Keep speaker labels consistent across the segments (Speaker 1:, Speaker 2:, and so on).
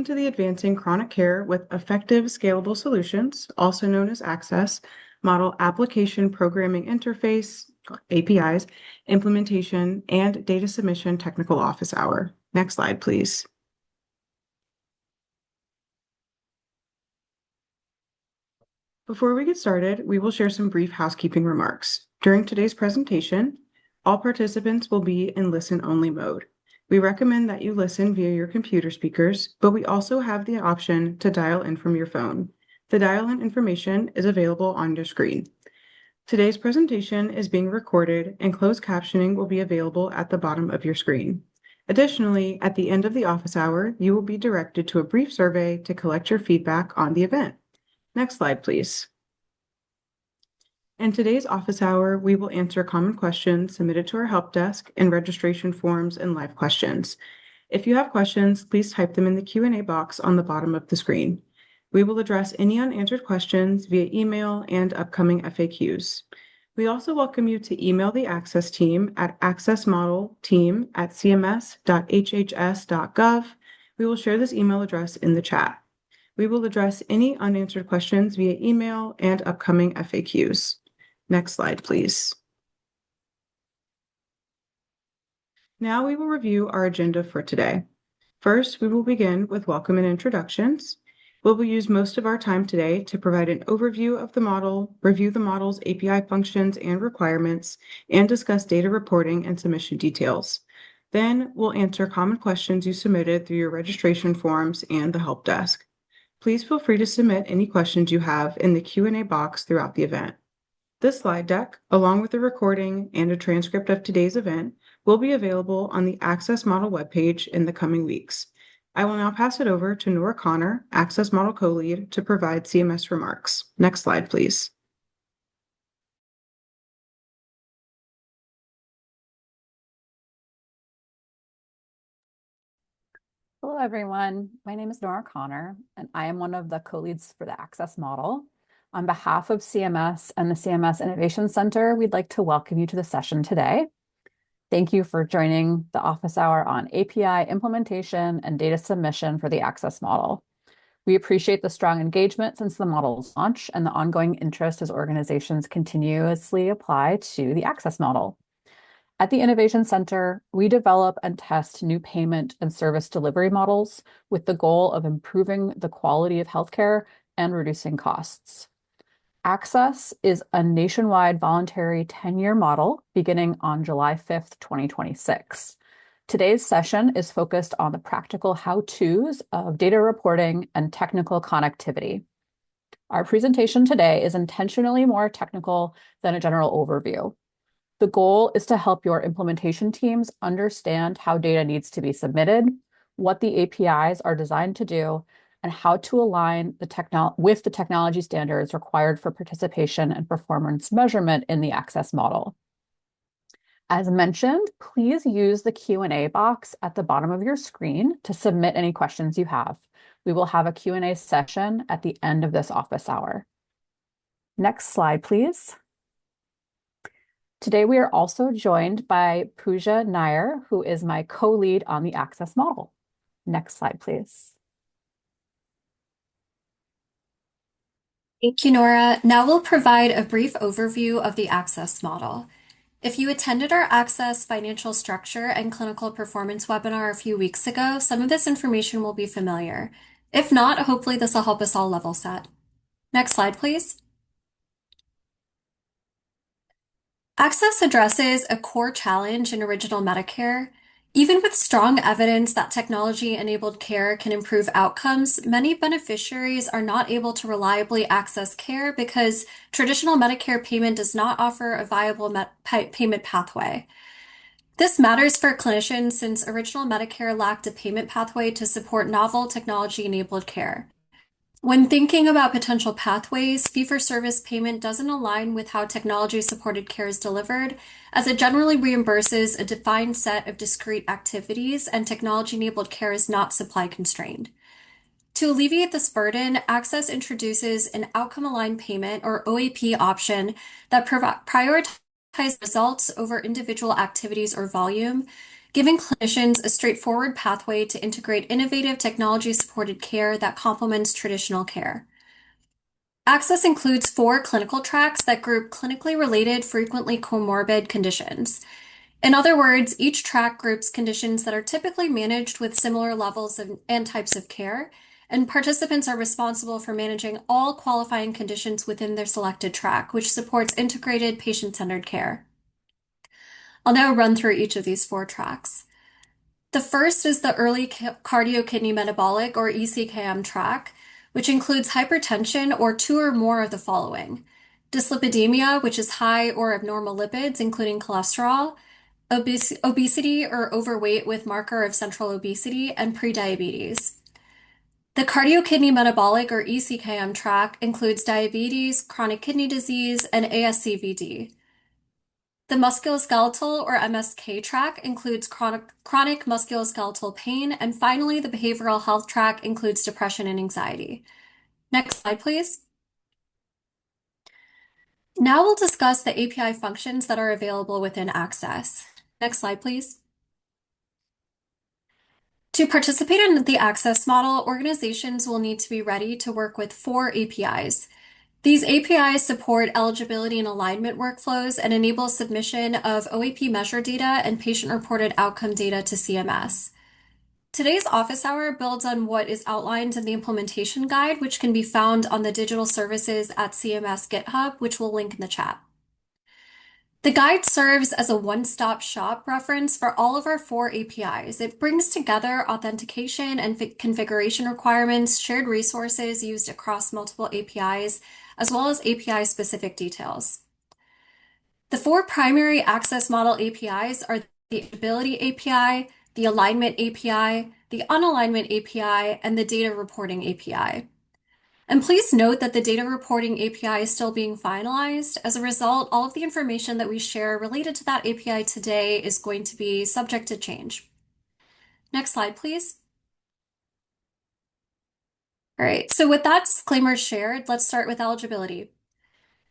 Speaker 1: To the Advancing Chronic Care with Effective Scalable Solutions, also known as Access, Model Application Programming Interface, APIs, Implementation, and Data Submission Technical Office Hour. Next slide, please. Before we get started, we will share some brief housekeeping remarks. During today's presentation, all participants will be in listen-only mode. We recommend that you listen via your computer speakers, but we also have the option to dial in from your phone. The dial-in information is available on your screen. Today's presentation is being recorded and closed captioning will be available at the bottom of your screen. Additionally, at the end of the office hour, you will be directed to a brief survey to collect your feedback on the event. Next slide, please. In today's office hour, we will answer common questions submitted to our help desk in registration forms and live questions. If you have questions, please type them in the Q&A box on the bottom of the screen. We will address any unanswered questions via email and upcoming FAQs. We also welcome you to email the Access team at accessmodelteam@cms.hhs.gov. We will share this email address in the chat. We will address any unanswered questions via email and upcoming FAQs. Next slide, please. Now we will review our agenda for today. First, we will begin with welcome and introductions. We will use most of our time today to provide an overview of the model, review the model's API functions and requirements, and discuss data reporting and submission details. Then we'll answer common questions you submitted through your registration forms and the help desk. Please feel free to submit any questions you have in the Q&A box throughout the event. This slide deck, along with a recording and a transcript of today's event, will be available on the Access Model webpage in the coming weeks. I will now pass it over to Nora Connor, Access Model Co-Lead, to provide CMS remarks. Next slide, please.
Speaker 2: Hello, everyone. My name is Nora Connor, and I am one of the co-leads for the Access Model. On behalf of CMS and the CMS Innovation Center, we'd like to welcome you to the session today. Thank you for joining the office hour on API implementation and data submission for the Access Model. We appreciate the strong engagement since the model's launch and the ongoing interest as organizations continuously apply to the Access Model. At the Innovation Center, we develop and test new payment and service delivery models with the goal of improving the quality of healthcare and reducing costs. Access is a nationwide voluntary 10-year model beginning on July 5th, 2026. Today's session is focused on the practical how-tos of data reporting and technical connectivity. Our presentation today is intentionally more technical than a general overview. The goal is to help your implementation teams understand how data needs to be submitted, what the APIs are designed to do, and how to align with the technology standards required for participation and performance measurement in the Access Model. As mentioned, please use the Q&A box at the bottom of your screen to submit any questions you have. We will have a Q&A session at the end of this office hour. Next slide, please. Today, we are also joined by Pooja Nair, who is my co-lead on the Access Model. Next slide, please.
Speaker 3: Thank you, Nora. Now we'll provide a brief overview of the Access Model. If you attended our Access Financial Structure and Clinical Performance webinar a few weeks ago, some of this information will be familiar. If not, hopefully this will help us all level set. Next slide, please. Access addresses a core challenge in Original Medicare. Even with strong evidence that technology-enabled care can improve outcomes, many beneficiaries are not able to reliably access care because traditional Medicare payment does not offer a viable payment pathway. This matters for clinicians since Original Medicare lacked a payment pathway to support novel technology-enabled care. When thinking about potential pathways, fee-for-service payment doesn't align with how technology-supported care is delivered, as it generally reimburses a defined set of discrete activities, and technology-enabled care is not supply-constrained. To alleviate this burden, Access introduces an outcome-aligned payment, or OAP option, that prioritizes results over individual activities or volume. giving clinicians a straightforward pathway to integrate innovative technology-supported care that complements traditional care. Access includes 4 clinical tracks that group clinically related, frequently comorbid conditions. In other words, each track groups conditions that are typically managed with similar levels and types of care, and participants are responsible for managing all qualifying conditions within their selected track, which supports integrated patient-centered care. I'll now run through each of these 4 tracks. The first is the early cardio-kidney metabolic, or eCKM track, which includes hypertension or 2 or more of the following: dyslipidemia, which is high or abnormal lipids, including cholesterol; obesity or overweight with marker of central obesity; and prediabetes. The cardio-kidney metabolic, or eCKM track, includes diabetes, chronic kidney disease, and ASCVD. The musculoskeletal, or MSK track, includes chronic musculoskeletal pain. And finally, the behavioral health track includes depression and anxiety. Next slide, please. Now we'll discuss the API functions that are available within Access. Next slide, please. To participate in the Access model, organizations will need to be ready to work with 4 APIs. These APIs support eligibility and alignment workflows and enable submission of OAP measure data and patient-reported outcome data to CMS. Today's office hour builds on what is outlined in the implementation guide, which can be found on the digital services at CMS GitHub, which we'll link in the chat. The guide serves as a one-stop shop reference for all of our 4 APIs. It brings together authentication and configuration requirements, shared resources used across multiple APIs, as well as API-specific details. The 4 primary access model APIs are the Eligibility API, the Alignment API, the Unalignment API, and the Data Reporting API. And please note that the Data Reporting API is still being finalized. As a result, all of the information that we share related to that API today is going to be subject to change. Next slide, please. All right, so with that disclaimer shared, let's start with eligibility.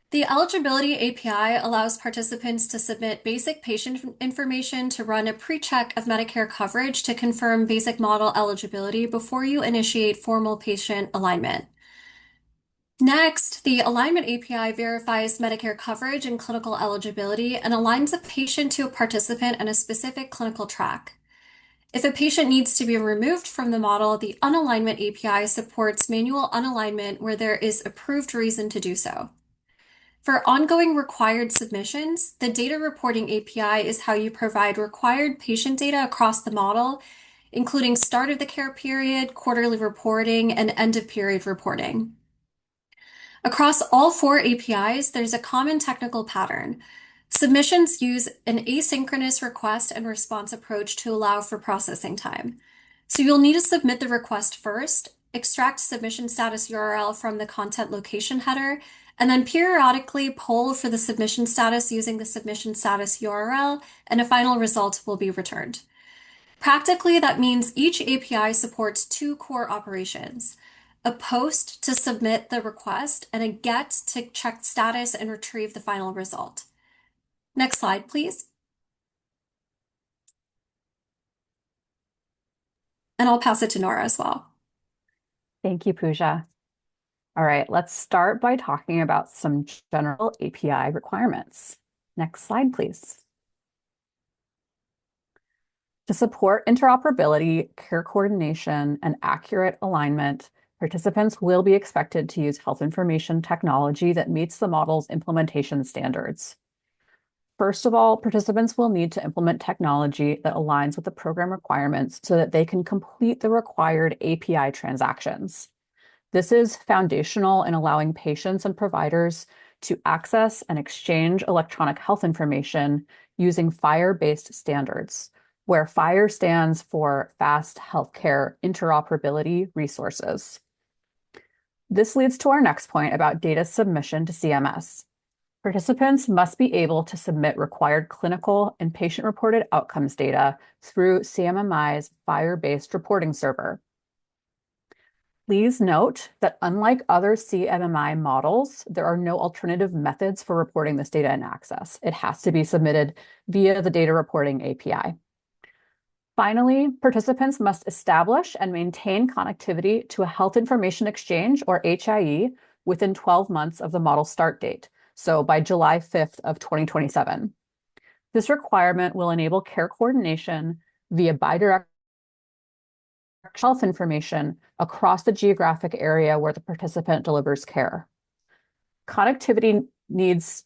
Speaker 3: The Eligibility API allows participants to submit basic patient information to run a pre-check of Medicare coverage to confirm basic model eligibility before you initiate formal patient alignment. Next, the Alignment API verifies Medicare coverage and clinical eligibility and aligns a patient to a participant in a specific clinical track. If a patient needs to be removed from the model, the Unalignment API supports manual unalignment where there is approved reason to do so. For ongoing required submissions, the Data Reporting API is how you provide required patient data across the model, including start of the care period, quarterly reporting, and end of period reporting. Across all 4 APIs, there's a common technical pattern. Submissions use an asynchronous request and response approach to allow for processing time. So you'll need to submit the request first, extract submission status URL from the content location header, and then periodically poll for the submission status using the submission status URL, and a final result will be returned. Practically, that means each API supports 2 core operations: a post to submit the request and a get to check status and retrieve the final result. Next slide, please. And I'll pass it to Nora as well.
Speaker 2: Thank you, Pooja. All right, let's start by talking about some general API requirements. Next slide, please. To support interoperability, care coordination, and accurate alignment, participants will be expected to use health information technology that meets the model's implementation standards. First of all, participants will need to implement technology that aligns with the program requirements so that they can complete the required API transactions. This is foundational in allowing patients and providers to access and exchange electronic health information using FHIR-based standards, where FHIR stands for Fast Healthcare Interoperability Resources. This leads to our next point about data submission to CMS. Participants must be able to submit required clinical and patient-reported outcomes data through CMMI's FHIR-based reporting server. Please note that unlike other CMMI models, there are no alternative methods for reporting this data in Access. It has to be submitted via the Data Reporting API. Finally, participants must establish and maintain connectivity to a Health Information Exchange, or HIE, within 12 months of the model start date, so by July 5th of 2027. This requirement will enable care coordination via bidirectional health information across the geographic area where the participant delivers care. Connectivity needs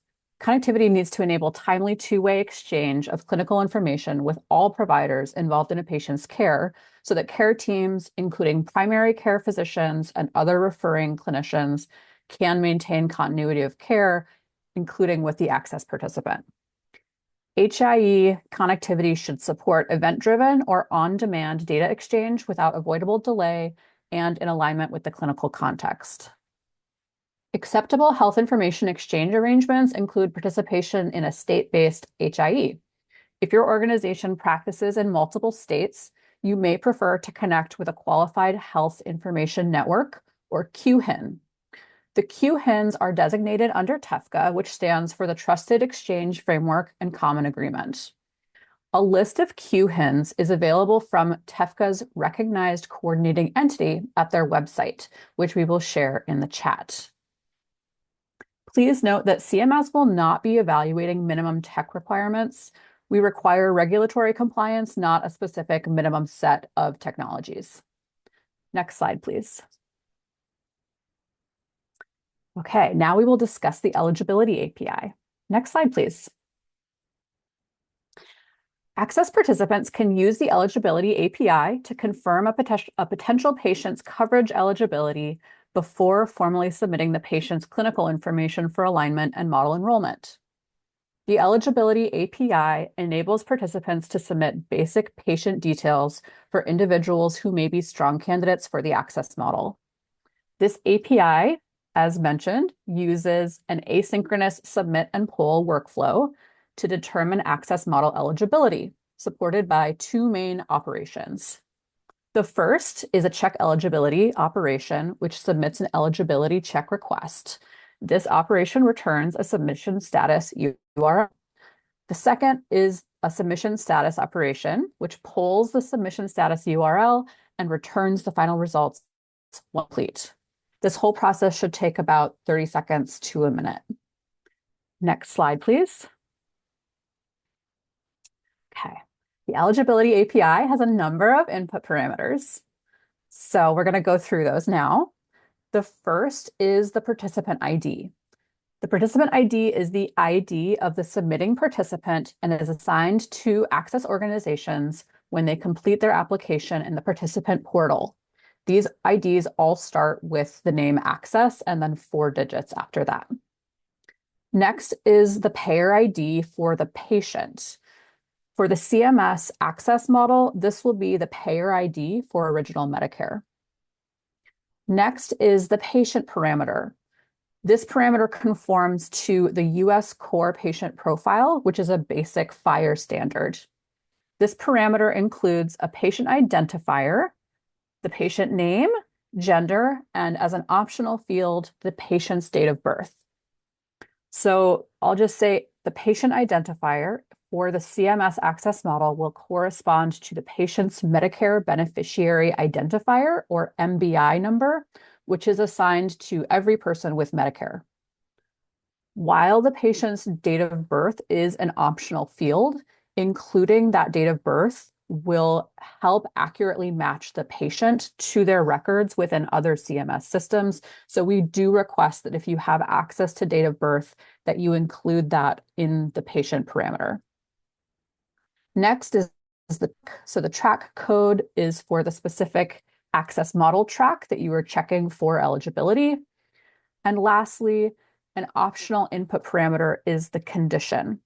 Speaker 2: to enable timely two-way exchange of clinical information with all providers involved in a patient's care so that care teams, including primary care physicians and other referring clinicians, can maintain continuity of care, including with the access participant. HIE connectivity should support event-driven or on-demand data exchange without avoidable delay and in alignment with the clinical context. Acceptable health information exchange arrangements include participation in a state-based HIE. If your organization practices in multiple states, you may prefer to connect with a qualified health information network, or QHIN. The QHINs are designated under TEFCA, which stands for the Trusted Exchange Framework and Common Agreement. A list of QHINs is available from TEFCA's recognized coordinating entity at their website, which we will share in the chat. Please note that CMS will not be evaluating minimum tech requirements. We require regulatory compliance, not a specific minimum set of technologies. Next slide, please. Okay, now we will discuss the Eligibility API. Next slide, please. Access participants can use the Eligibility API to confirm a potential patient's coverage eligibility before formally submitting the patient's clinical information for alignment and model enrollment. The Eligibility API enables participants to submit basic patient details for individuals who may be strong candidates for the access model. This API, as mentioned, uses an asynchronous submit and poll workflow to determine access model eligibility, supported by two main operations. The first is a check eligibility operation, which submits an eligibility check request. This operation returns a submission status URL. The second is a submission status operation, which polls the submission status URL and returns the final results when complete. This whole process should take about 30 seconds to a minute. Next slide, please. Okay. The Eligibility API has a number of input parameters. So we're going to go through those now. The first is the participant ID. The participant ID is the ID of the submitting participant and is assigned to access organizations when they complete their application in the participant portal. These IDs all start with the name access and then 4 digits after that. Next is the payer ID for the patient. For the CMS access model, this will be the payer ID for Original Medicare. Next is the patient parameter. This parameter conforms to the US Core Patient Profile, which is a basic FHIR standard. This parameter includes a patient identifier, the patient name, gender, and as an optional field, the patient's date of birth. So I'll just say the patient identifier for the CMS access model will correspond to the patient's Medicare Beneficiary Identifier, or MBI number, which is assigned to every person with Medicare. While the patient's date of birth is an optional field, including that date of birth will help accurately match the patient to their records within other CMS systems. So we do request that if you have access to date of birth, that you include that in the patient parameter. Next is the track code is for the specific access model track that you are checking for eligibility. And lastly, an optional input parameter is the condition.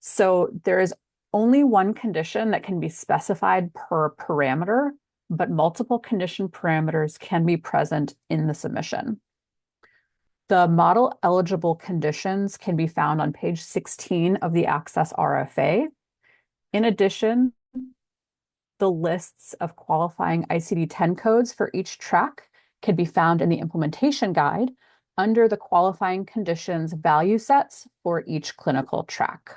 Speaker 2: So there is only one condition that can be specified per parameter, but multiple condition parameters can be present in the submission. The model eligible conditions can be found on page 16 of the Access RFA. In addition, the lists of qualifying ICD-10 codes for each track can be found in the implementation guide under the qualifying conditions value sets for each clinical track.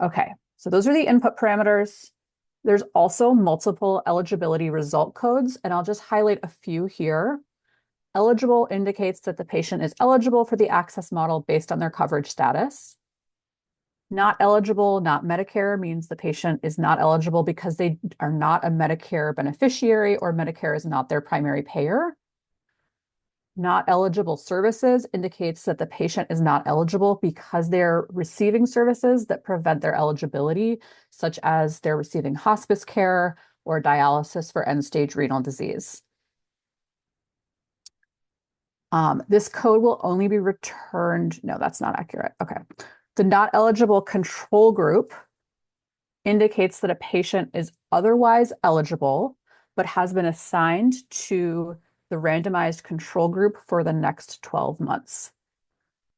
Speaker 2: Okay, So those are the input parameters. There's also multiple eligibility result codes, and I'll just highlight a few here. Eligible indicates that the patient is eligible for the access model based on their coverage status. Not eligible, not Medicare, means the patient is not eligible because they are not a Medicare beneficiary or Medicare is not their primary payer. Not eligible services indicates that the patient is not eligible because they're receiving services that prevent their eligibility, such as they're receiving hospice care or dialysis for end-stage renal disease. This code will only be returned. No, that's not accurate. Okay. The not eligible control group indicates that a patient is otherwise eligible, but has been assigned to the randomized control group for the next 12 months.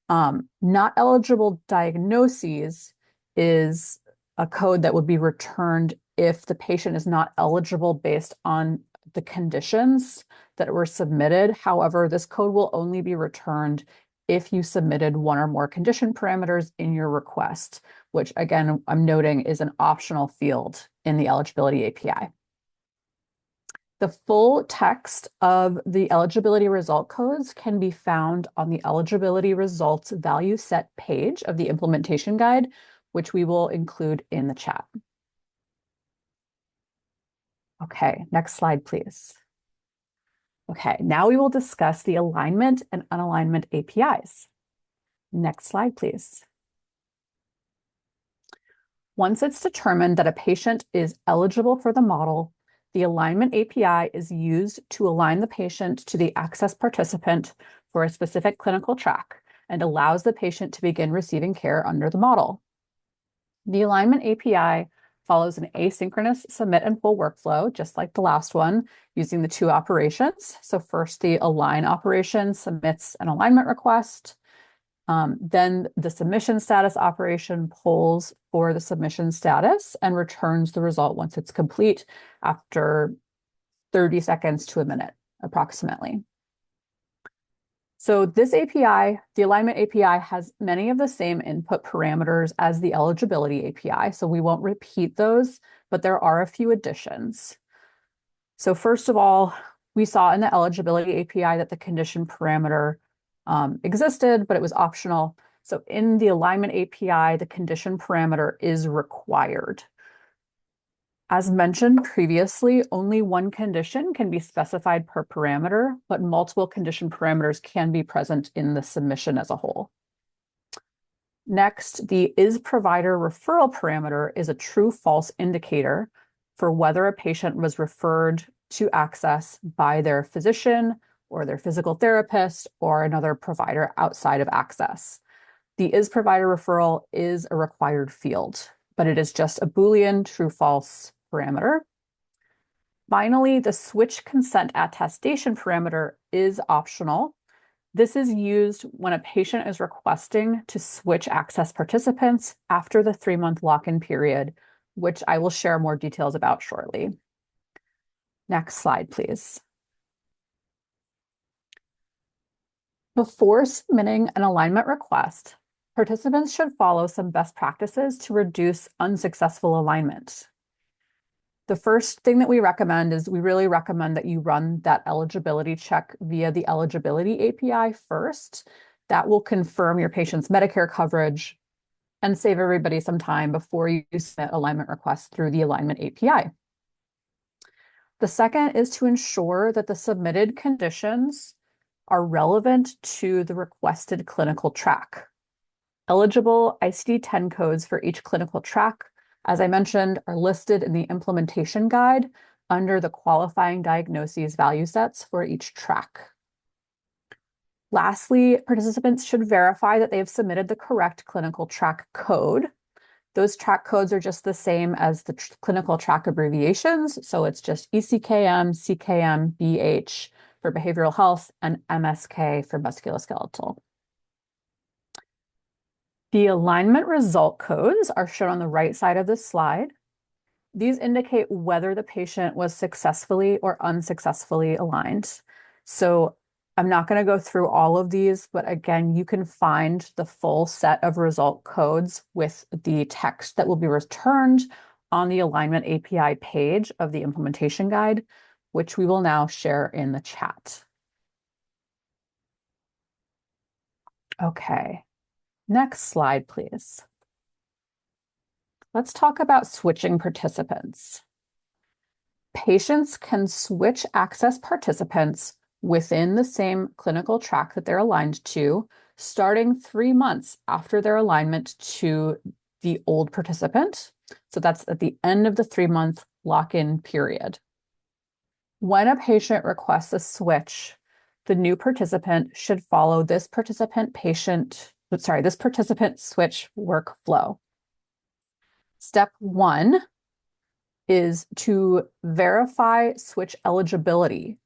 Speaker 2: Not eligible diagnoses is a code that would be returned if the patient is not eligible based on the conditions that were submitted. However, this code will only be returned if you submitted one or more condition parameters in your request, which again, I'm noting is an optional field in the Eligibility API. The full text of the eligibility result codes can be found on the eligibility results value set page of the implementation guide, which we will include in the chat. Okay, next slide, please. Okay, now we will discuss the alignment and unalignment APIs. Next slide, please. Once it's determined that a patient is eligible for the model, the Alignment API is used to align the patient to the access participant for a specific clinical track and allows the patient to begin receiving care under the model. The Alignment API follows an asynchronous submit and pull workflow, just like the last one, using the two operations. So first, the align operation submits an alignment request. Then the submission status operation polls for the submission status and returns the result once it's complete after 30 seconds to a minute, approximately. So this API, the Alignment API, has many of the same input parameters as the Eligibility API, so we won't repeat those, but there are a few additions. So first of all, we saw in the Eligibility API that the condition parameter existed, but it was optional. So in the Alignment API, the condition parameter is required. As mentioned previously, only one condition can be specified per parameter, but multiple condition parameters can be present in the submission as a whole. Next, the is provider referral parameter is a true-false indicator for whether a patient was referred to access by their physician or their physical therapist or another provider outside of access. The is provider referral is a required field, but it is just a Boolean true-false parameter. Finally, the switch consent attestation parameter is optional. This is used when a patient is requesting to switch access participants after the 3-month lock-in period, which I will share more details about shortly. Next slide, please. Before submitting an alignment request, participants should follow some best practices to reduce unsuccessful alignment. The first thing that we recommend is we really recommend that you run that eligibility check via the Eligibility API first. That will confirm your patient's Medicare coverage and save everybody some time before you submit alignment requests through the Alignment API. The second is to ensure that the submitted conditions are relevant to the requested clinical track. Eligible ICD-10 codes for each clinical track, as I mentioned, are listed in the implementation guide under the qualifying diagnoses value sets for each track. Lastly, participants should verify that they have submitted the correct clinical track code. Those track codes are just the same as the clinical track abbreviations. So it's just eCKM, CKM, BH for behavioral health, and MSK for musculoskeletal. The alignment result codes are shown on the right side of this slide. These indicate whether the patient was successfully or unsuccessfully aligned. So I'm not going to go through all of these, but again, you can find the full set of result codes with the text that will be returned on the Alignment API page of the implementation guide, which we will now share in the chat. Okay, next slide, please. Let's talk about switching participants. Patients can switch access participants within the same clinical track that they're aligned to, starting 3 months after their alignment to the old participant. So that's at the end of the 3-month lock-in period. When a patient requests a switch, the new participant should follow this participant switch workflow. Step 1 is to verify switch eligibility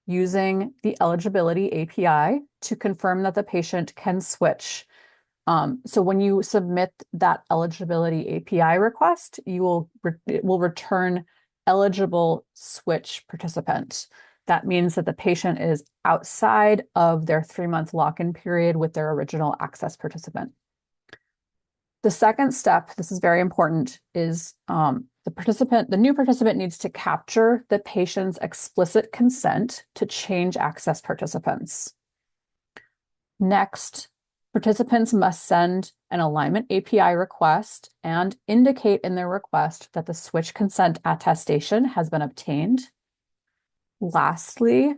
Speaker 2: using the Eligibility API to confirm that the patient can switch. So when you submit that Eligibility API request, it will return eligible switch participant. That means that the patient is outside of their 3-month lock-in period with their original access participant. The second step, this is very important, is the new participant needs to capture the patient's explicit consent to change access participants. Next, participants must send an Alignment API request and indicate in their request that the switch consent attestation has been obtained. Lastly,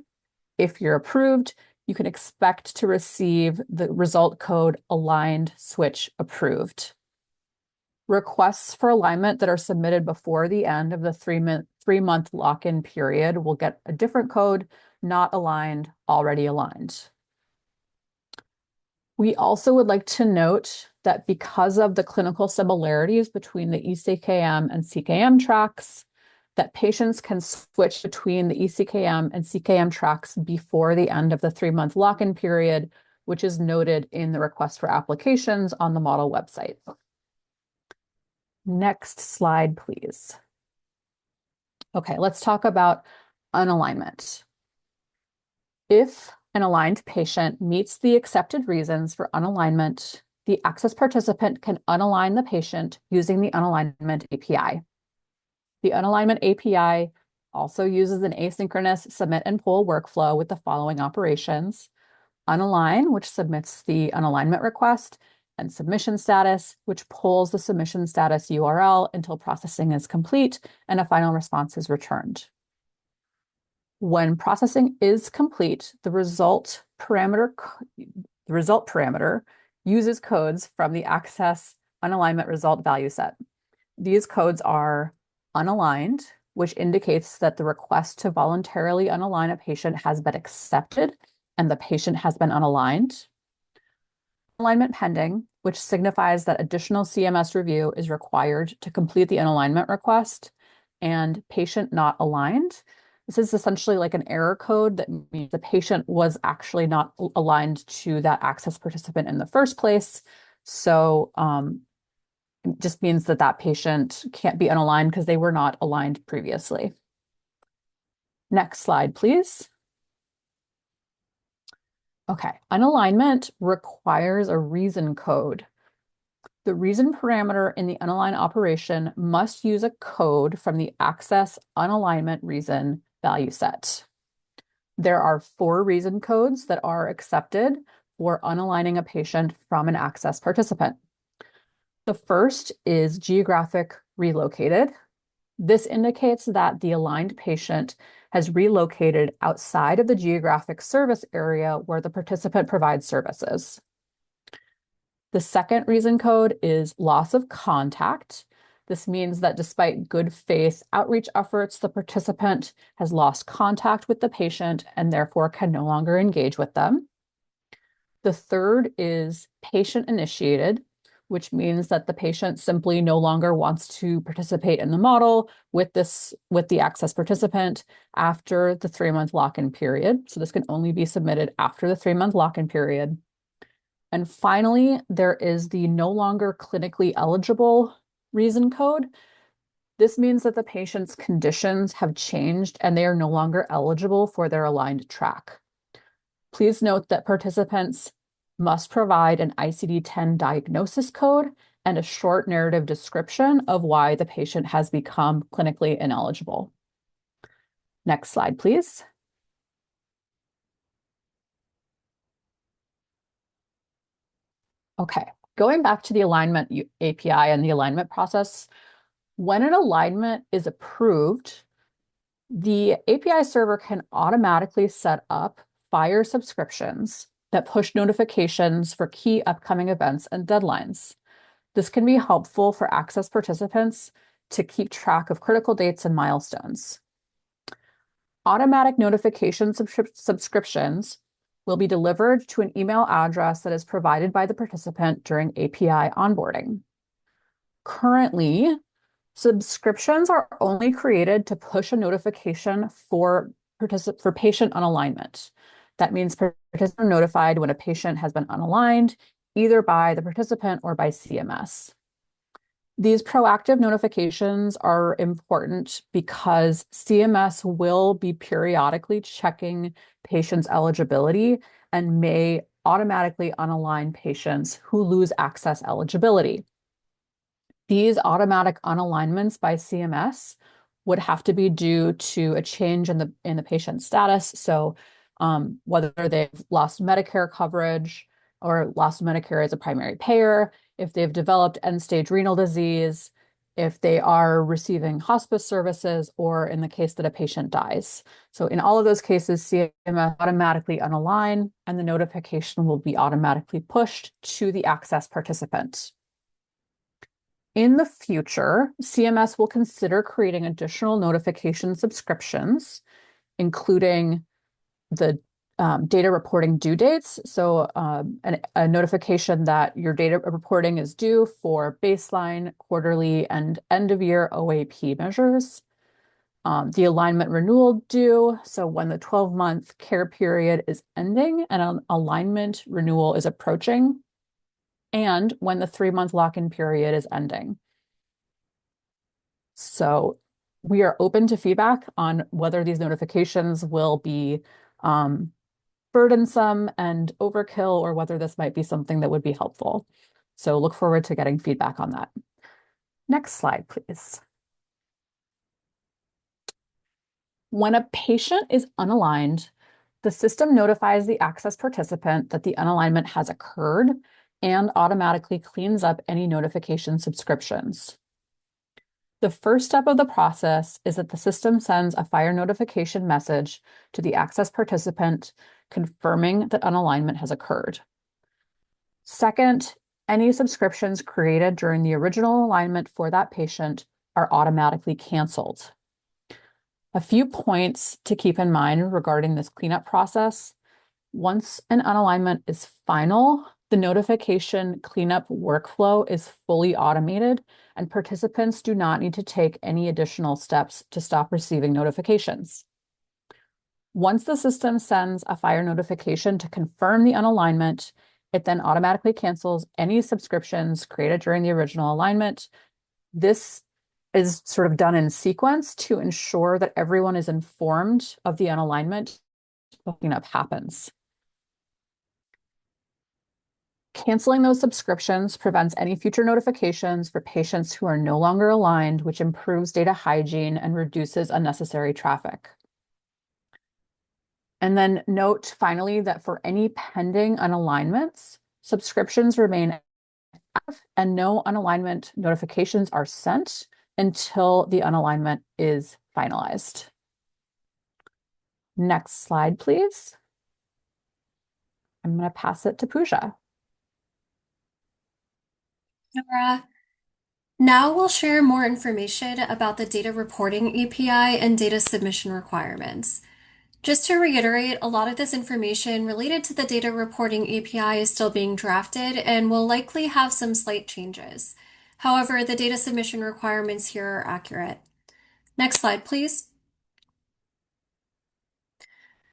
Speaker 2: if you're approved, you can expect to receive the result code aligned switch approved. Requests for alignment that are submitted before the end of the 3-month lock-in period will get a different code, not aligned, already aligned. We also would like to note that because of the clinical similarities between the eCKM and CKM tracks, that patients can switch between the eCKM and CKM tracks before the end of the 3-month lock-in period, which is noted in the request for applications on the model website. Next slide, please. Okay, let's talk about unalignment. If an aligned patient meets the accepted reasons for unalignment, the access participant can unalign the patient using the Unalignment API. The Unalignment API also uses an asynchronous submit and pull workflow with the following operations: unalign, which submits the unalignment request, and submission status, which pulls the submission status URL until processing is complete and a final response is returned. When processing is complete, the result parameter uses codes from the access unalignment result value set. These codes are unaligned, which indicates that the request to voluntarily unalign a patient has been accepted and the patient has been unaligned. Alignment pending, which signifies that additional CMS review is required to complete the unalignment request, and patient not aligned. This is essentially like an error code that means the patient was actually not aligned to that access participant in the first place. So it just means that that patient can't be unaligned because they were not aligned previously. Next slide, please. Okay, unalignment requires a reason code. The reason parameter in the unalign operation must use a code from the access unalignment reason value set. There are 4 reason codes that are accepted for unaligning a patient from an access participant. The first is geographic relocated. This indicates that the aligned patient has relocated outside of the geographic service area where the participant provides services. The second reason code is loss of contact. This means that despite good faith outreach efforts, the participant has lost contact with the patient and therefore can no longer engage with them. The third is patient initiated, which means that the patient simply no longer wants to participate in the model with the access participant after the 3-month lock-in period. So this can only be submitted after the 3-month lock-in period. And finally, there is the no longer clinically eligible reason code. This means that the patient's conditions have changed and they are no longer eligible for their aligned track. Please note that participants must provide an ICD-10 diagnosis code and a short narrative description of why the patient has become clinically ineligible. Next slide, please. Okay, going back to the Alignment API and the alignment process, when an alignment is approved, the API server can automatically set up FHIR subscriptions that push notifications for key upcoming events and deadlines. This can be helpful for access participants to keep track of critical dates and milestones. Automatic notification subscriptions will be delivered to an email address that is provided by the participant during API onboarding. Currently, subscriptions are only created to push a notification for patient unalignment. That means participants are notified when a patient has been unaligned, either by the participant or by CMS. These proactive notifications are important because CMS will be periodically checking patients' eligibility and may automatically unalign patients who lose access eligibility. These automatic unalignments by CMS would have to be due to a change in the patient's status. So whether they've lost Medicare coverage or lost Medicare as a primary payer, if they've developed end-stage renal disease, if they are receiving hospice services, or in the case that a patient dies. So in all of those cases, CMS automatically unalign, and the notification will be automatically pushed to the access participant. In the future, CMS will consider creating additional notification subscriptions, including the data reporting due dates. So a notification that your data reporting is due for baseline, quarterly, and end-of-year OAP measures. The alignment renewal due, so when the 12-month care period is ending and an alignment renewal is approaching, and when the 3-month lock-in period is ending. So we are open to feedback on whether these notifications will be burdensome and overkill, or whether this might be something that would be helpful. So look forward to getting feedback on that. Next slide, please. When a patient is unaligned, the system notifies the access participant that the unalignment has occurred and automatically cleans up any notification subscriptions. The first step of the process is that the system sends a FHIR notification message to the access participant confirming that unalignment has occurred. Second, any subscriptions created during the original alignment for that patient are automatically canceled. A few points to keep in mind regarding this cleanup process. Once an unalignment is final, the notification cleanup workflow is fully automated, and participants do not need to take any additional steps to stop receiving notifications. Once the system sends a FHIR notification to confirm the unalignment, it then automatically cancels any subscriptions created during the original alignment. This is sort of done in sequence to ensure that everyone is informed of the unalignment before cleanup happens. Canceling those subscriptions prevents any future notifications for patients who are no longer aligned, which improves data hygiene and reduces unnecessary traffic. And then note finally that for any pending unalignments, subscriptions remain active and no unalignment notifications are sent until the unalignment is finalized. Next slide, please. I'm going to pass it to Pooja.
Speaker 3: Nora. Now we'll share more information about the data reporting API and data submission requirements. Just to reiterate, a lot of this information related to the data reporting API is still being drafted and will likely have some slight changes. However, the data submission requirements here are accurate. Next slide, please.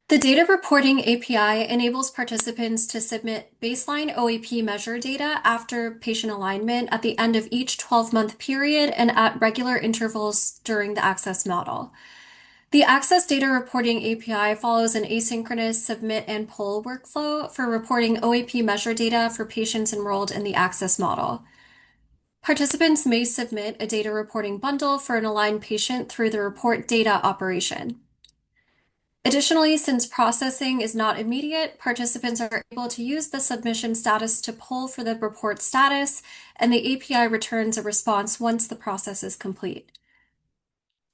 Speaker 3: The data reporting API enables participants to submit baseline OAP measure data after patient alignment at the end of each 12-month period and at regular intervals during the access model. The Access Data Reporting API follows an asynchronous submit and pull workflow for reporting OAP measure data for patients enrolled in the Access model. Participants may submit a data reporting bundle for an aligned patient through the report data operation. Additionally, since processing is not immediate, participants are able to use the submission status to pull for the report status, and the API returns a response once the process is complete.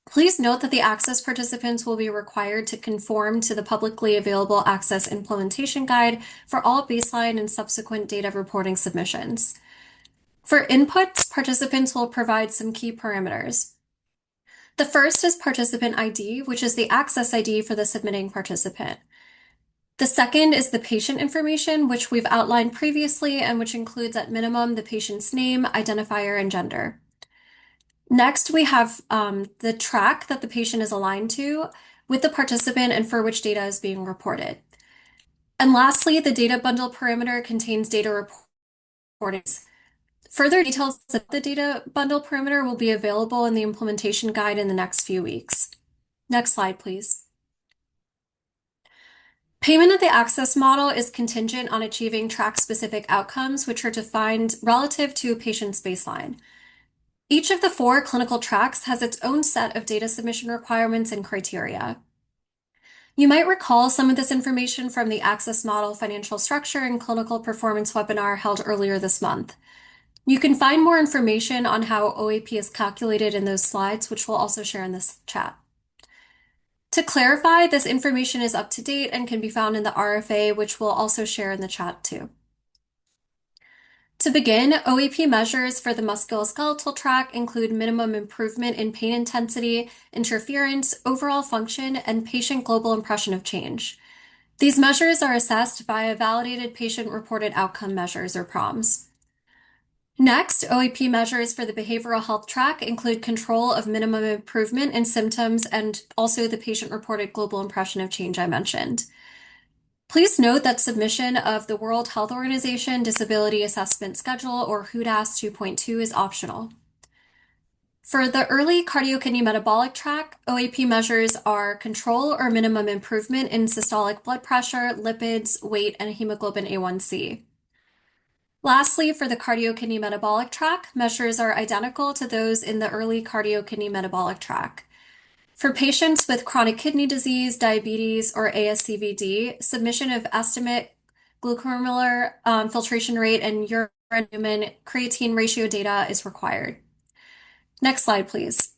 Speaker 3: Please note that the Access participants will be required to conform to the publicly available Access implementation guide for all baseline and subsequent data reporting submissions. For inputs, participants will provide some key parameters. The first is participant ID, which is the Access ID for the submitting participant. The second is the patient information, which we've outlined previously and which includes at minimum the patient's name, identifier, and gender. Next, we have the track that the patient is aligned to with the participant and for which data is being reported. And lastly, the data bundle parameter contains data reporting. Further details of the data bundle parameter will be available in the implementation guide in the next few weeks. Next slide, please. Payment of the Access model is contingent on achieving track-specific outcomes, which are defined relative to a patient's baseline. Each of the 4 clinical tracks has its own set of data submission requirements and criteria. You might recall some of this information from the Access Model Financial Structure and Clinical Performance webinar held earlier this month. You can find more information on how OAP is calculated in those slides, which we'll also share in this chat. To clarify, this information is up to date and can be found in the RFA, which we'll also share in the chat too. To begin, OAP measures for the musculoskeletal track include minimum improvement in pain intensity, interference, overall function, and patient global impression of change. These measures are assessed by a validated patient-reported outcome measures or PROMs. Next, OAP measures for the behavioral health track include control of minimum improvement in symptoms and also the patient-reported global impression of change I mentioned. Please note that submission of the World Health Organization Disability Assessment Schedule, or HUDAS 2.2, is optional. For the early cardio-kidney metabolic track, OAP measures are control or minimum improvement in systolic blood pressure, lipids, weight, and hemoglobin A1C. Lastly, for the cardio-kidney metabolic track, measures are identical to those in the early cardio-kidney metabolic track. For patients with chronic kidney disease, diabetes, or ASCVD, submission of estimate glucomedular filtration rate and urine human creatine ratio data is required. Next slide, please.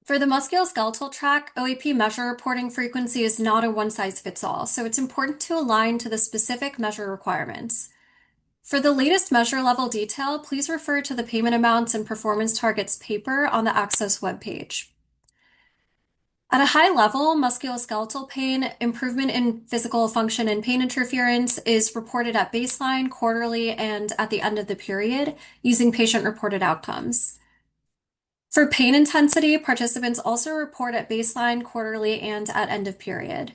Speaker 3: For the musculoskeletal track, OAP measure reporting frequency is not a one-size-fits-all, so it's important to align to the specific measure requirements. For the latest measure level detail, please refer to the payment amounts and performance targets paper on the Access webpage. At a high level, musculoskeletal pain, improvement in physical function and pain interference is reported at baseline, quarterly, and at the end of the period using patient-reported outcomes. For pain intensity, participants also report at baseline, quarterly, and at end of period.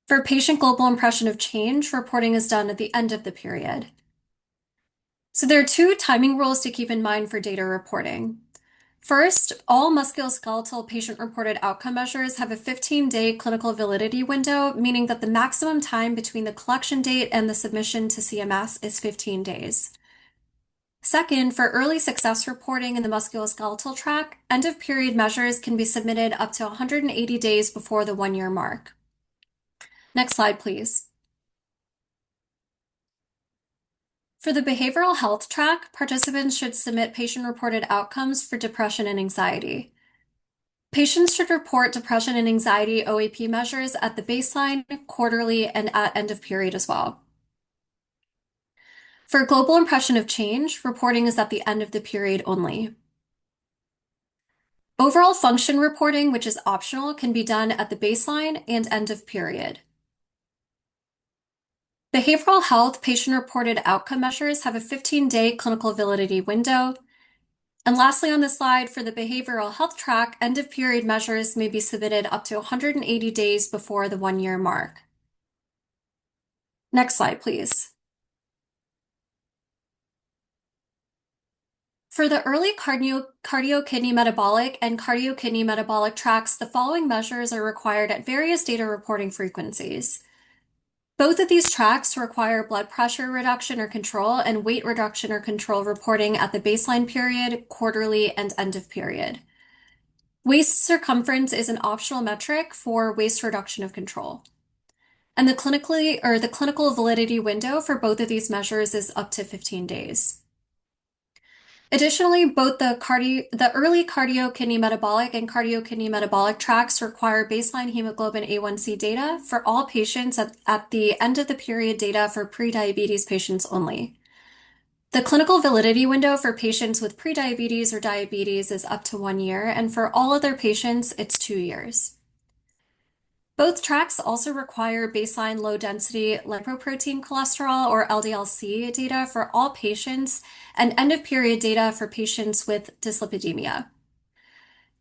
Speaker 3: For patient global impression of change, reporting is done at the end of the period. So there are 2 timing rules to keep in mind for data reporting. First, all musculoskeletal patient-reported outcome measures have a 15-day clinical validity window, meaning that the maximum time between the collection date and the submission to CMS is 15 days. Second, for early success reporting in the musculoskeletal track, end-of-period measures can be submitted up to 180 days before the 1-year mark. Next slide, please. For the behavioral health track, participants should submit patient-reported outcomes for depression and anxiety. Patients should report depression and anxiety OAP measures at the baseline, quarterly, and at end of period as well. For global impression of change, reporting is at the end of the period only. Overall function reporting, which is optional, can be done at the baseline and end of period. Behavioral health patient-reported outcome measures have a 15-day clinical validity window. And lastly on this slide, for the behavioral health track, end-of-period measures may be submitted up to 180 days before the 1-year mark. Next slide, please. For the early cardio-kidney metabolic and cardio-kidney metabolic tracks, the following measures are required at various data reporting frequencies. Both of these tracks require blood pressure reduction or control and weight reduction or control reporting at the baseline period, quarterly, and end of period. Waist circumference is an optional metric for waist reduction of control. And the clinical validity window for both of these measures is up to 15 days. Additionally, both the early cardio-kidney metabolic and cardio-kidney metabolic tracks require baseline hemoglobin A1C data for all patients at the end of the period data for prediabetes patients only. The clinical validity window for patients with prediabetes or diabetes is up to 1 year, and for all other patients, it's 2 years. Both tracks also require baseline low-density lipoprotein cholesterol, or LDL-C, data for all patients and end-of-period data for patients with dyslipidemia.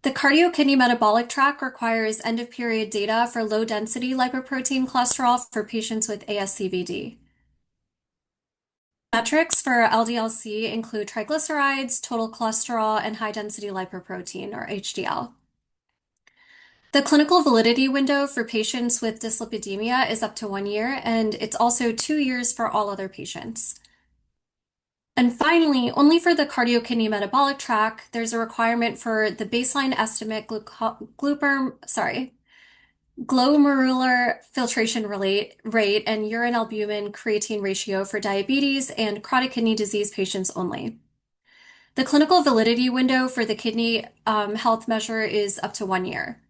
Speaker 3: The cardio-kidney metabolic track requires end-of-period data for low-density lipoprotein cholesterol for patients with ASCVD. Metrics for LDL-C include triglycerides, total cholesterol, and high-density lipoprotein, or HDL. The clinical validity window for patients with dyslipidemia is up to 1 year, and it's also 2 years for all other patients. And finally, only for the cardio-kidney metabolic track, there's a requirement for the baseline estimate glomerular filtration rate and urine albumin creatine ratio for diabetes and chronic kidney disease patients only. The clinical validity window for the kidney health measure is up to 1 year.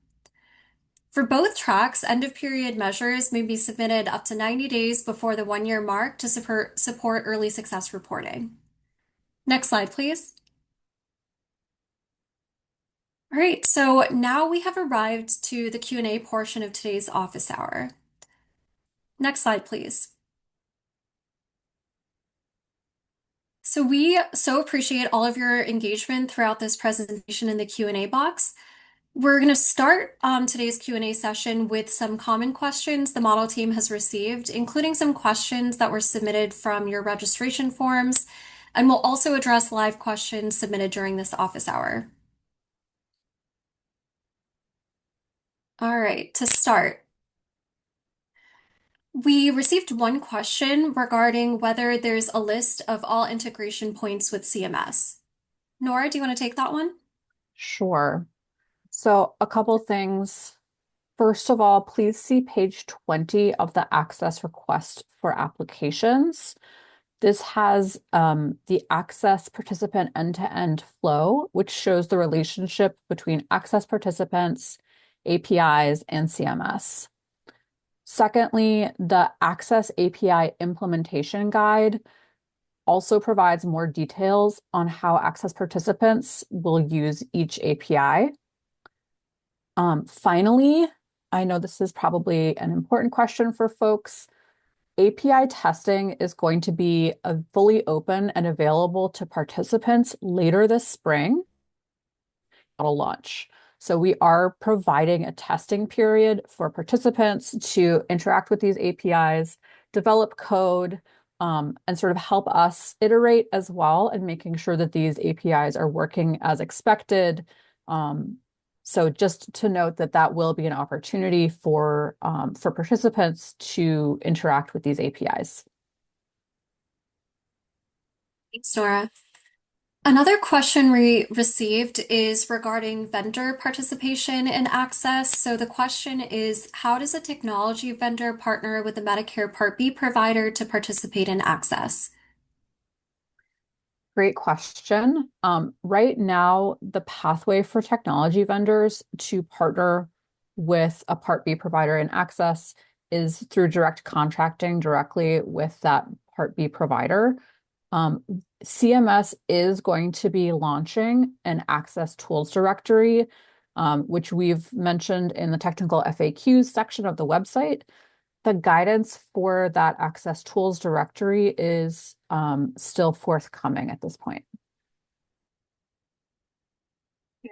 Speaker 3: For both tracks, end-of-period measures may be submitted up to 90 days before the 1-year mark to support early success reporting. Next slide, please. All right, so now we have arrived to the Q&A portion of today's office hour. Next slide, please. So we so appreciate all of your engagement throughout this presentation in the Q&A box. We're going to start today's Q&A session with some common questions the model team has received, including some questions that were submitted from your registration forms, and we'll also address live questions submitted during this office hour. All right, to start, we received one question regarding whether there's a list of all integration points with CMS. Nora, do you want to take that one?
Speaker 2: Sure. So a couple things. First of all, please see page 20 of the access request for applications. This has the access participant end-to-end flow, which shows the relationship between access participants, APIs, and CMS. Secondly, the Access API implementation guide also provides more details on how access participants will use each API. Finally, I know this is probably an important question for folks. API testing is going to be fully open and available to participants later this spring at a launch. So we are providing a testing period for participants to interact with these APIs, develop code, and sort of help us iterate as well, and making sure that these APIs are working as expected. So just to note that that will be an opportunity for participants to interact with these APIs.
Speaker 3: Thanks, Nora. Another question we received is regarding vendor participation in access. So the question is, how does a technology vendor partner with a Medicare Part B provider to participate in access?
Speaker 2: Great question. Right now, the pathway for technology vendors to partner with a Part B provider in access is through direct contracting directly with that Part B provider. CMS is going to be launching an access tools directory, which we've mentioned in the technical FAQs section of the website. The guidance for that access tools directory is still forthcoming at this point.
Speaker 3: Yeah.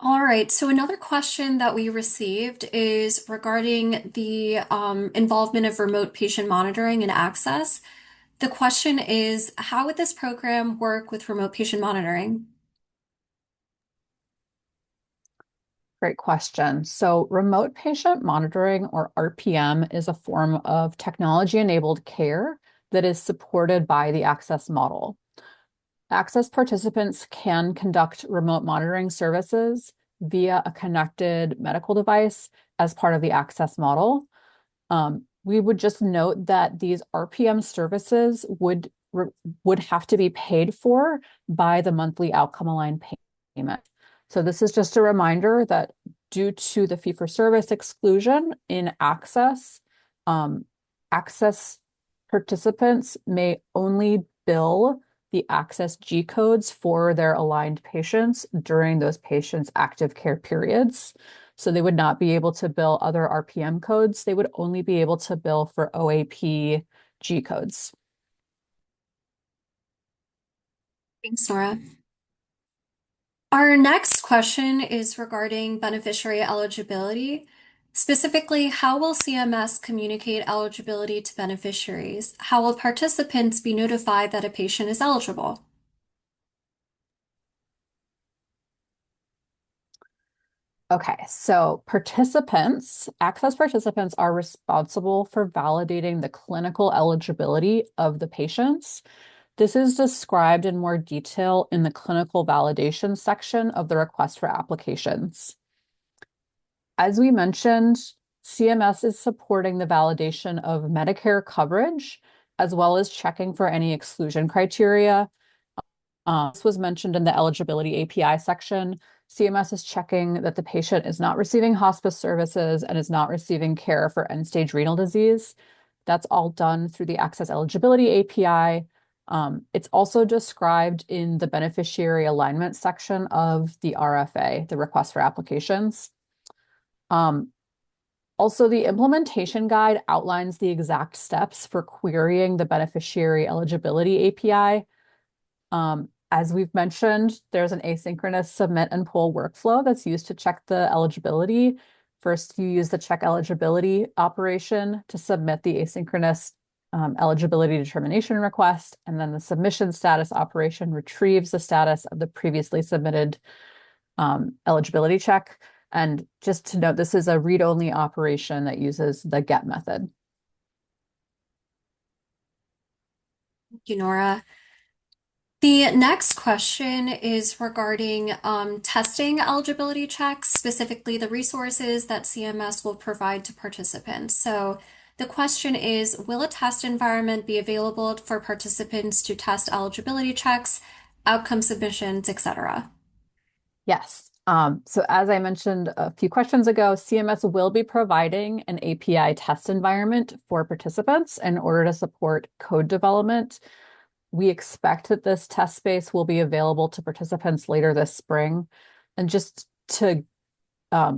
Speaker 3: All right, so another question that we received is regarding the involvement of remote patient monitoring and access. The question is, how would this program work with remote patient monitoring?
Speaker 2: Great question. So remote patient monitoring, or RPM, is a form of technology-enabled care that is supported by the Access model. Access participants can conduct remote monitoring services via a connected medical device as part of the Access model. We would just note that these RPM services would have to be paid for by the monthly outcome-aligned payment. So this is just a reminder that due to the fee-for-service exclusion in Access, Access participants may only bill the Access G codes for their aligned patients during those patients' active care periods. So they would not be able to bill other RPM codes. They would only be able to bill for OAP G codes.
Speaker 3: Thanks, Nora. Our next question is regarding beneficiary eligibility. Specifically, how will CMS communicate eligibility to beneficiaries? How will participants be notified that a patient is eligible?
Speaker 2: Okay, so Access participants are responsible for validating the clinical eligibility of the patients. This is described in more detail in the clinical validation section of the request for applications. As we mentioned, CMS is supporting the validation of Medicare coverage, as well as checking for any exclusion criteria. This was mentioned in the Eligibility API section. CMS is checking that the patient is not receiving hospice services and is not receiving care for end-stage renal disease. That's all done through the Access Eligibility API. It's also described in the beneficiary alignment section of the RFA, the request for applications. Also, the implementation guide outlines the exact steps for querying the beneficiary eligibility API. As we've mentioned, there's an asynchronous submit and pull workflow that's used to check the eligibility. First, you use the check eligibility operation to submit the asynchronous eligibility determination request, and then the submission status operation retrieves the status of the previously submitted eligibility check. And just to note, this is a read-only operation that uses the get method.
Speaker 3: Thank you, Nora. The next question is regarding testing eligibility checks, specifically the resources that CMS will provide to participants. So the question is, will a test environment be available for participants to test eligibility checks, outcome submissions, etc.?
Speaker 2: Yes. So as I mentioned a few questions ago, CMS will be providing an API test environment for participants in order to support code development. We expect that this test space will be available to participants later this spring. And just to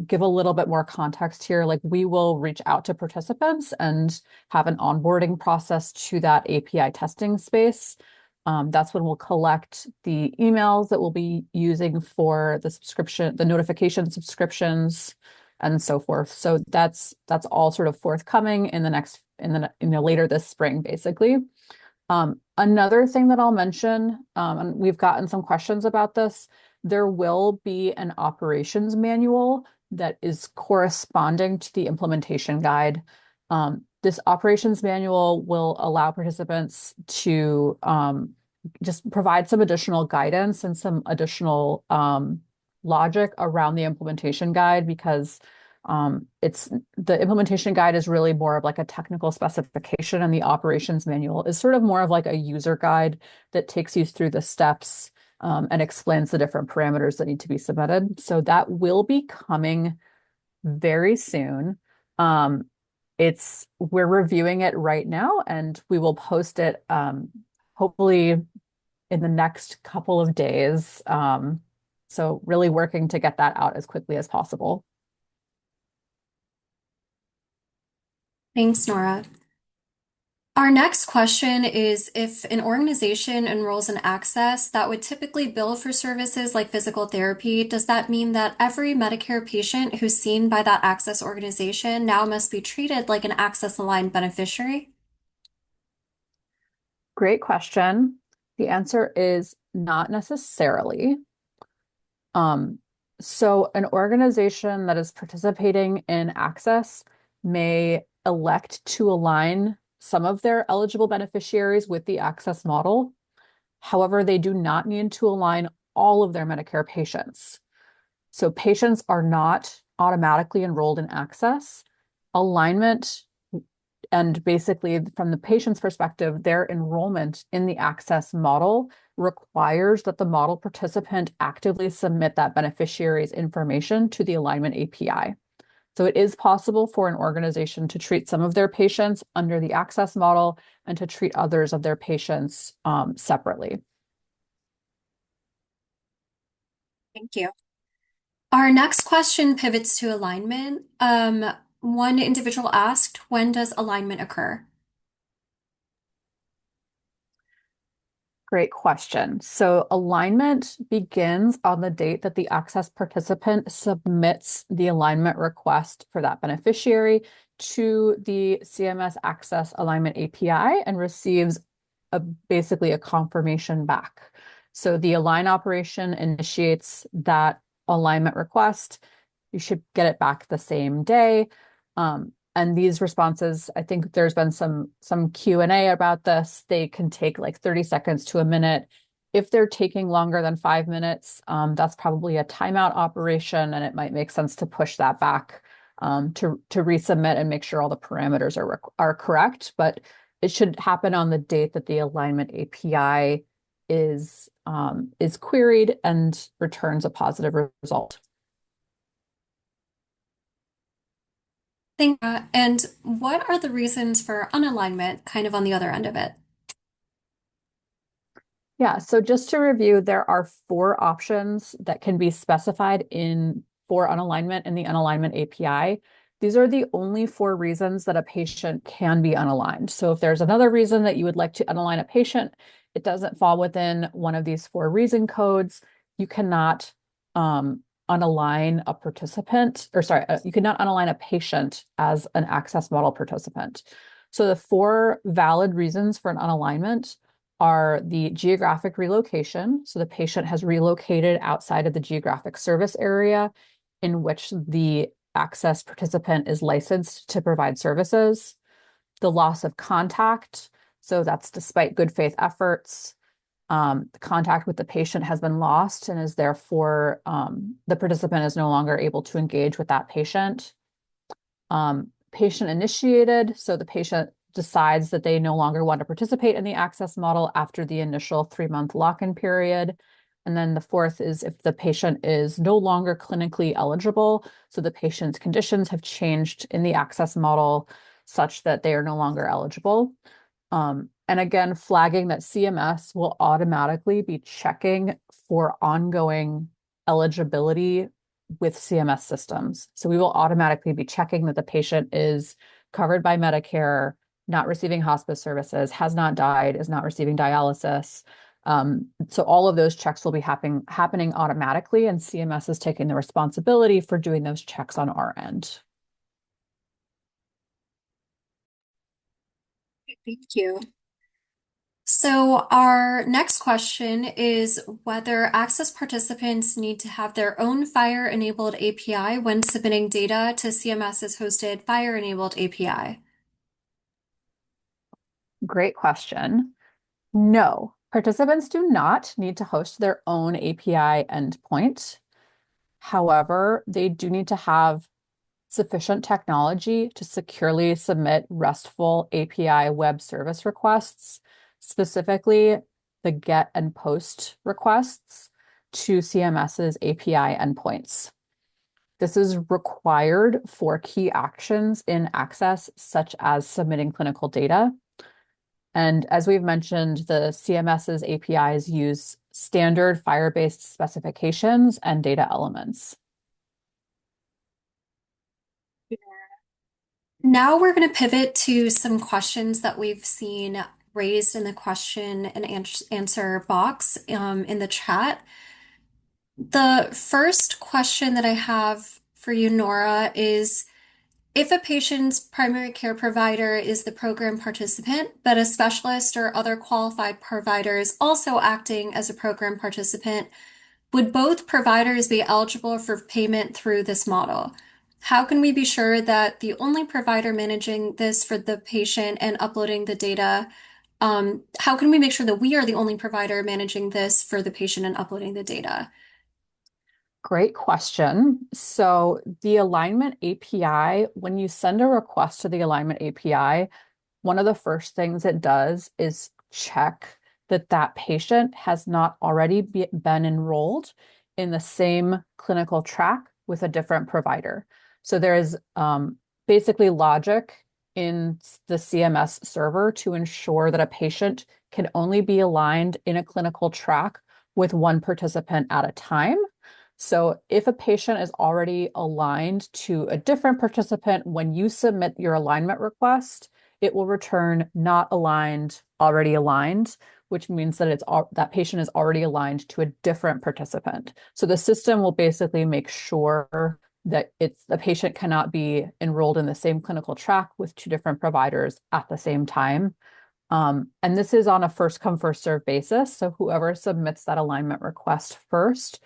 Speaker 2: give a little bit more context here, like we will reach out to participants and have an onboarding process to that API testing space. That's when we'll collect the emails that we'll be using for the subscription, the notification subscriptions, and so forth. So that's all sort of forthcoming in the later this spring, basically. Another thing that I'll mention, and we've gotten some questions about this, there will be an operations manual that is corresponding to the implementation guide. This operations manual will allow participants to just provide some additional guidance and some additional logic around the implementation guide, because the implementation guide is really more of like a technical specification, and the operations manual is sort of more of like a user guide that takes you through the steps and explains the different parameters that need to be submitted. So that will be coming very soon. We're reviewing it right now, and we will post it hopefully in the next couple of days. So really working to get that out as quickly as possible.
Speaker 3: Thanks, Nora. Our next question is, if an organization enrolls in Access that would typically bill for services like physical therapy, does that mean that every Medicare patient who's seen by that Access organization now must be treated like an Access-aligned beneficiary?
Speaker 2: Great question. The answer is not necessarily. Um, so an organization that is participating in access may elect to align some of their eligible beneficiaries with the access model. However, they do not need to align all of their Medicare patients. So patients are not automatically enrolled in access. Alignment and basically, from the patient's perspective, their enrollment in the access model requires that the model participant actively submit that beneficiary's information to the Alignment API. So it is possible for an organization to treat some of their patients under the access model and to treat others of their patients separately.
Speaker 3: Thank you. Our next question pivots to alignment. One individual asked, when does alignment occur?
Speaker 2: Great question. So alignment begins on the date that the access participant submits the alignment request for that beneficiary to the CMS Access Alignment API and receives basically a confirmation back. So the align operation initiates that alignment request. You should get it back the same day. And these responses, I think there's been some Q&A about this. They can take like 30 seconds to a minute. If they're taking longer than 5 minutes, that's probably a timeout operation, and it might make sense to push that back to resubmit and make sure all the parameters are correct. But it should happen on the date that the Alignment API is queried and returns a positive result.
Speaker 3: Thank you. And what are the reasons for unalignment, kind of on the other end of it?
Speaker 2: Yeah, so just to review, there are 4 options that can be specified for unalignment in the Unalignment API. These are the only 4 reasons that a patient can be unaligned. So if there's another reason that you would like to unalign a patient, it doesn't fall within one of these 4 reason codes. You cannot unalign a participant, or sorry, you cannot unalign a patient as an access model participant. So the 4 valid reasons for an unalignment are the geographic relocation. So the patient has relocated outside of the geographic service area in which the access participant is licensed to provide services. The loss of contact. So that's despite good faith efforts. The contact with the patient has been lost and is therefore the participant is no longer able to engage with that patient. Patient initiated. So the patient decides that they no longer want to participate in the access model after the initial 3-month lock-in period. And then the 4th is if the patient is no longer clinically eligible. So the patient's conditions have changed in the access model such that they are no longer eligible. And again, flagging that CMS will automatically be checking for ongoing eligibility with CMS systems. So we will automatically be checking that the patient is covered by Medicare, not receiving hospice services, has not died, is not receiving dialysis. So all of those checks will be happening automatically, and CMS is taking the responsibility for doing those checks on our end.
Speaker 3: Thank you. So our next question is whether access participants need to have their own Fire-enabled API when submitting data to CMS's hosted Fire-enabled API.
Speaker 2: Great question. No, participants do not need to host their own API endpoint. However, they do need to have sufficient technology to securely submit RESTful API web service requests, specifically the GET and POST requests to CMS's API endpoints. This is required for key actions in Access, such as submitting clinical data. And as we've mentioned, the CMS's APIs use standard Fire-based specifications and data elements.
Speaker 3: Now we're going to pivot to some questions that we've seen raised in the question and answer box in the chat. The first question that I have for you, Nora, is If a patient's primary care provider is the program participant, but a specialist or other qualified provider is also acting as a program participant, would both providers be eligible for payment through this model? How can we be sure that the only provider managing this for the patient and uploading the data, how can we make sure that we are the only provider managing this for the patient and uploading the data?
Speaker 2: Great question. So the Alignment API, when you send a request to the Alignment API, one of the first things it does is check that that patient has not already been enrolled in the same clinical track with a different provider. So there is basically logic in the CMS server to ensure that a patient can only be aligned in a clinical track with one participant at a time. So if a patient is already aligned to a different participant, when you submit your alignment request, it will return not aligned, already aligned, which means that that patient is already aligned to a different participant. So the system will basically make sure that the patient cannot be enrolled in the same clinical track with two different providers at the same time. And this is on a first come, first serve basis. So whoever submits that alignment request first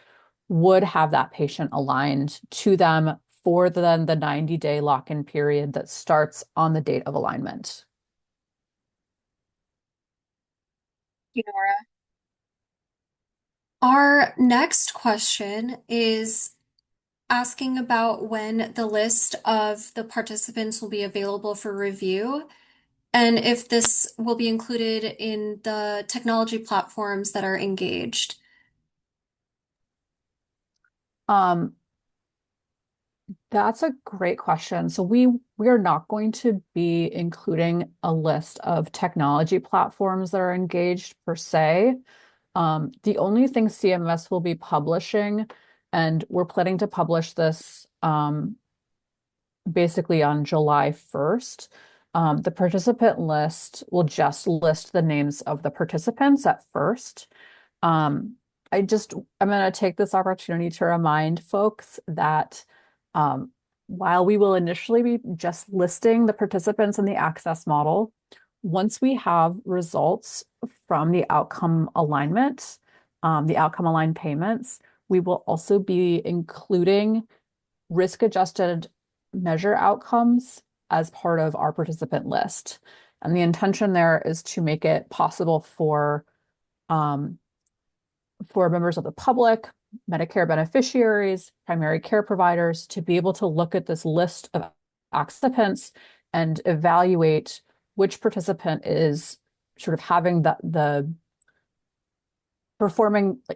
Speaker 2: would have that patient aligned to them for then the 90-day lock-in period that starts on the date of alignment.
Speaker 3: Thank you, Nora. Our next question is asking about when the list of the participants will be available for review and if this will be included in the technology platforms that are engaged.
Speaker 2: Um, That's a great question. So we are not going to be including a list of technology platforms that are engaged per se. The only thing CMS will be publishing, and we're planning to publish this basically on July 1st. The participant list will just list the names of the participants at first. I'm going to take this opportunity to remind folks that while we will initially be just listing the participants in the access model, once we have results from the outcome alignment, the outcome aligned payments, we will also be including risk-adjusted measure outcomes as part of our participant list. And the intention there is to make it possible for members of the public, Medicare beneficiaries, primary care providers to be able to look at this list of participants and evaluate which participant is sort of having the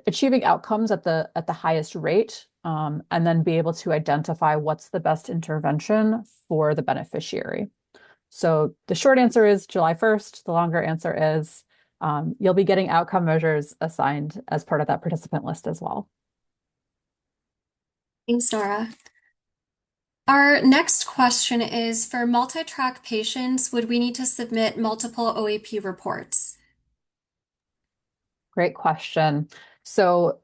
Speaker 2: achieving outcomes at the highest rate, and then be able to identify what's the best intervention for the beneficiary. So the short answer is July 1st. The longer answer is you'll be getting outcome measures assigned as part of that participant list as well.
Speaker 3: Thanks, Nora. Our next question is, for multi-track patients, would we need to submit multiple OAP reports?
Speaker 2: Great question. So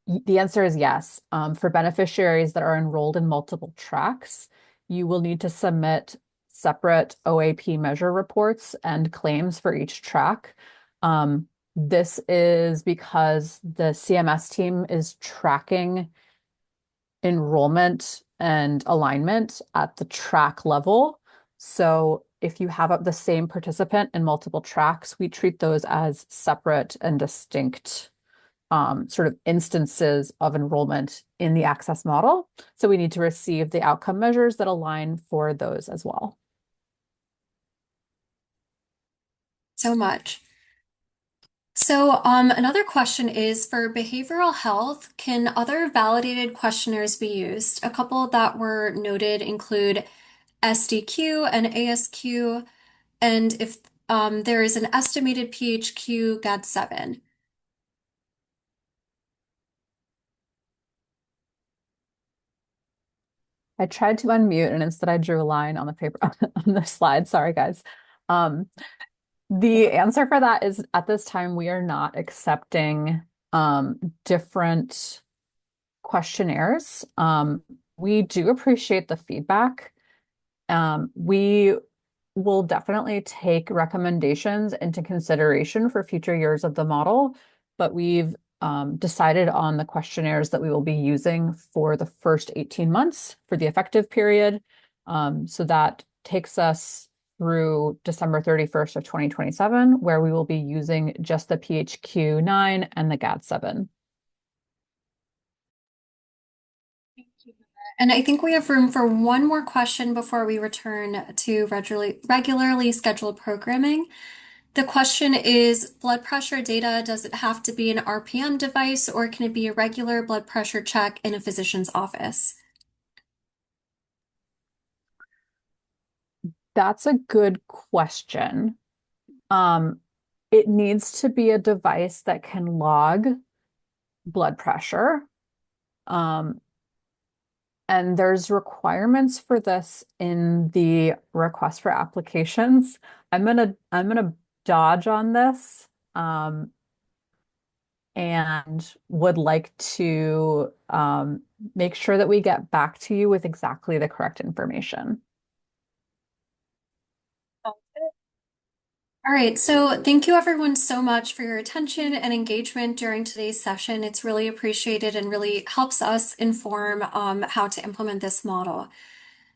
Speaker 2: the answer is yes. For beneficiaries that are enrolled in multiple tracks, you will need to submit separate OAP measure reports and claims for each track. This is because the CMS team is tracking enrollment and alignment at the track level. So if you have the same participant in multiple tracks, we treat those as separate and distinct sort of instances of enrollment in the access model. So we need to receive the outcome measures that align for those as well.
Speaker 3: So much. So another question is, for behavioral health, can other validated questionnaires be used? A couple that were noted include SDQ and ASQ, and if there is an estimated PHQ GAD-7.
Speaker 2: I tried to unmute and instead I drew a line on the paper on the slide. Sorry, guys. The answer for that is at this time, we are not accepting different questionnaires. We do appreciate the feedback We will definitely take recommendations into consideration for future years of the model, but we've decided on the questionnaires that we will be using for the first 18 months for the effective period. So that takes us through December 31st of 2027, where we will be using just the PHQ-9 and the GAD-7.
Speaker 3: And I think we have room for one more question before we return to regularly scheduled programming. The question is, blood pressure data, does it have to be an RPM device or can it be a regular blood pressure check in a physician's office?
Speaker 2: That's a good question. It needs to be a device that can log blood pressure. And there's requirements for this in the request for applications. I'm gonna dodge on this, and would like to make sure that we get back to you with exactly the correct information.
Speaker 3: All right, so thank you everyone so much for your attention and engagement during today's session. It's really appreciated and really helps us inform how to implement this model.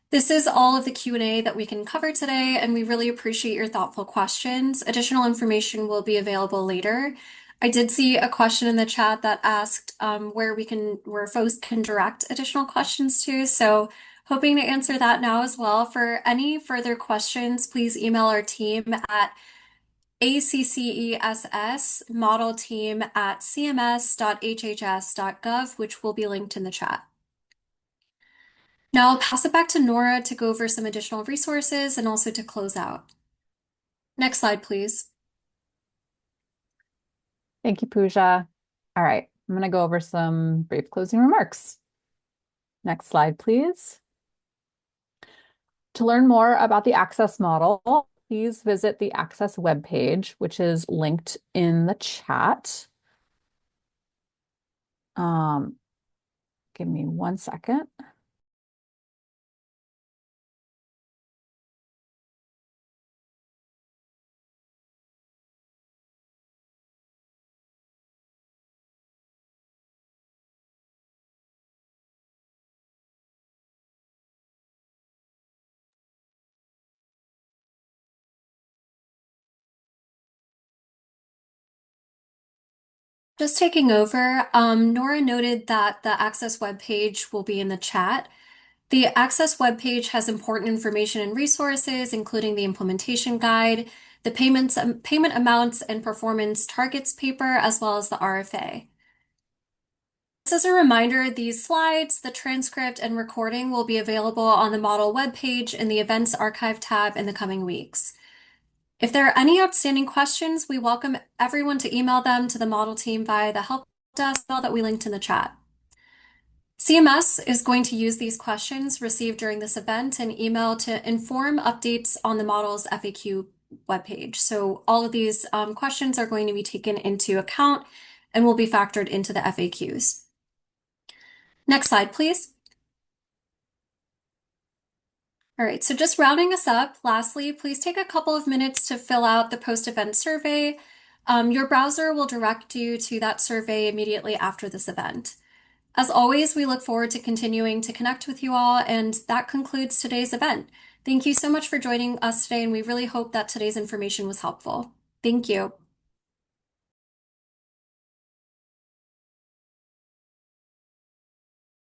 Speaker 3: This is all of the Q&A that we can cover today, and we really appreciate your thoughtful questions. Additional information will be available later. I did see a question in the chat that asked where folks can direct additional questions to, so hoping to answer that now as well. For any further questions, please email our team at accessmodelteam@cms.hhs.gov, which will be linked in the chat. Now I'll pass it back to Nora to go over some additional resources and also to close out. Next slide, please.
Speaker 2: Thank you, Pooja. All right, I'm going to go over some brief closing remarks. Next slide, please. To learn more about the Access model, please visit the Access webpage, which is linked in the chat. Give me 1 second.
Speaker 3: Just taking over, Nora noted that the Access webpage will be in the chat. The Access webpage has important information and resources, including the implementation guide, the payment amounts and performance targets paper, as well as the RFA. Just as a reminder, these slides, the transcript, and recording will be available on the model webpage in the Events Archive tab in the coming weeks. If there are any outstanding questions, we welcome everyone to email them to the model team via the help desk that we linked in the chat. CMS is going to use these questions received during this event and email to inform updates on the model's FAQ webpage. So all of these questions are going to be taken into account and will be factored into the FAQs. Next slide, please. All right, so just rounding us up, lastly, please take a couple of minutes to fill out the post-event survey. Your browser will direct you to that survey immediately after this event. As always, we look forward to continuing to connect with you all, and that concludes today's event. Thank you so much for joining us today, and we really hope that today's information was helpful. Thank you.